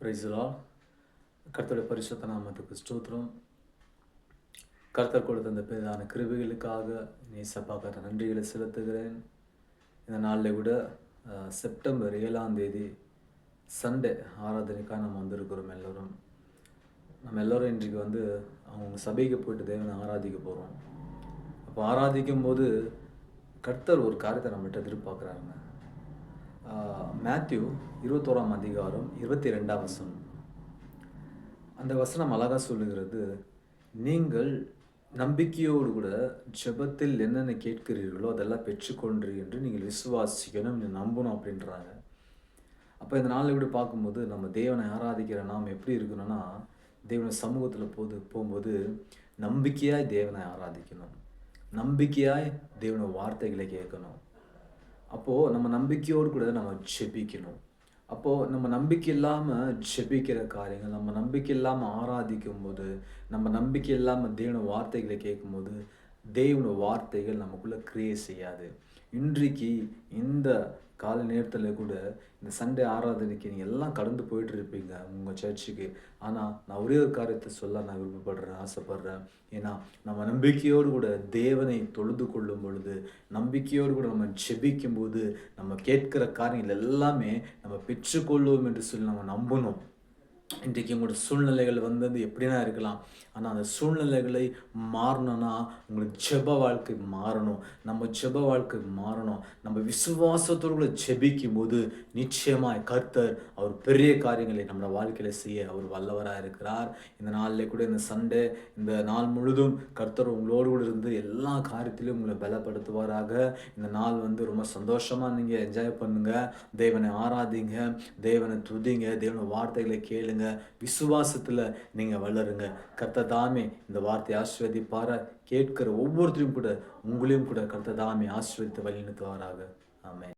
Praise the Lord. கர்த்தருடைய பரிசுத்த நாமத்துக்கு ஸ்தோத்திரம். கர்த்தர் கொடுத்த இந்த பெரிதான கிருபைகளுக்காக நேசப்பாக்க நன்றிகளை செலுத்துகிறேன். இந்த நாளில் கூட செப்டம்பர் 7ஆம் தேதி சண்டே ஆராதனைக்காக நம்ம வந்திருக்கிறோம். நம்ம எல்லோரும் இன்றைக்கு அவங்க சபைக்கு போயிட்டு தேவனை ஆராதிக்க போகிறோம். அப்போ ஆராதிக்கும் போது கர்த்தர் ஒரு காரியத்தை நம்மகிட்ட எதிர்பார்க்குறாருங்க. மேத்யூ 21ஆம் அதிகாரம் 22ஆம் வசனம். அந்த வசனம் அழகாக சொல்லுகிறது, நீங்கள் நம்பிக்கையோடு கூட ஜெபத்தில் என்னென்ன கேட்கிறீர்களோ அதெல்லாம் பெற்றுக்கொள்றீர்கள் என்று நீங்கள் விசுவாசிக்கணும், நீங்கள் நம்பணும் அப்படின்றாங்க. அப்போ இந்த நாளில் கூட பார்க்கும்போது நம்ம தேவனை ஆராதிக்கிற நாம் எப்படி இருக்கணும்னா, தேவனை சமூகத்தில் போகும்போது நம்பிக்கையாய் தேவனை ஆராதிக்கணும், நம்பிக்கையாய் தேவனை வார்த்தைகளை கேட்கணும். அப்போது நம்ம நம்பிக்கையோடு கூட நம்ம ஜெபிக்கணும். அப்போது நம்ம நம்பிக்கை இல்லாமல் ஜெபிக்கிற காரியங்கள், நம்ம நம்பிக்கை இல்லாமல் ஆராதிக்கும் போது, நம்ம நம்பிக்கை இல்லாமல் தேவன வார்த்தைகளை கேட்கும்போது, தேவன வார்த்தைகள் நமக்குள்ளே கிரியை செய்யாது. இன்றைக்கு இந்த கால நேரத்தில் கூட இந்த சண்டே ஆராதனைக்கு நீங்கள் எல்லாம் கடந்து போயிட்டு இருப்பீங்க உங்கள் சர்ச்சுக்கு. ஆனால் நான் ஒரே ஒரு காரியத்தை சொல்ல நான் விருப்பப்படுறேன், ஆசைப்படுறேன். ஏன்னா நம்ம நம்பிக்கையோடு கூட தேவனை தொழுது கொள்ளும் பொழுது, நம்பிக்கையோடு கூட நம்ம ஜெபிக்கும் போது, நம்ம கேட்கிற காரியங்கள் எல்லாமே நம்ம பெற்றுக்கொள்வோம் என்று சொல்லி நம்ம நம்பணும். இன்றைக்கு உங்களோட சூழ்நிலைகள் எப்படின்னா இருக்கலாம். ஆனால் அந்த சூழ்நிலைகளை மாறணும்னா உங்களுக்கு ஜெப வாழ்க்கை மாறணும். நம்ம ஜெப வாழ்க்கை மாறணும். நம்ம விசுவாசத்தோடு கூட ஜெபிக்கும் போது நிச்சயமாய் கர்த்தர் அவர் பெரிய காரியங்களை நம்ம வாழ்க்கையில் செய்ய அவர் வல்லவராக இருக்கிறார். இந்த நாளில் கூட இந்த சண்டே இந்த நாள் முழுதும் கர்த்தர் உங்களோடு கூட இருந்து எல்லா காரியத்திலும் உங்களை பலப்படுத்துவாராக. இந்த நாள் ரொம்ப சந்தோஷமாக நீங்கள் என்ஜாய் பண்ணுங்கள். தேவனை ஆராதிங்க, தேவனை துதிங்க, தேவனை வார்த்தைகளை கேளுங்க, விசுவாசத்தில் நீங்கள் வளருங்க. கர்த்தர் தாமே இந்த வார்த்தையை ஆசீர்வதிப்பார. கேட்கிற ஒவ்வொருத்தரையும் கூட உங்களையும் கூட கர்த்தர் தாமே ஆசீர்வதித்து வழிநடத்துவாராக. ஆமென்.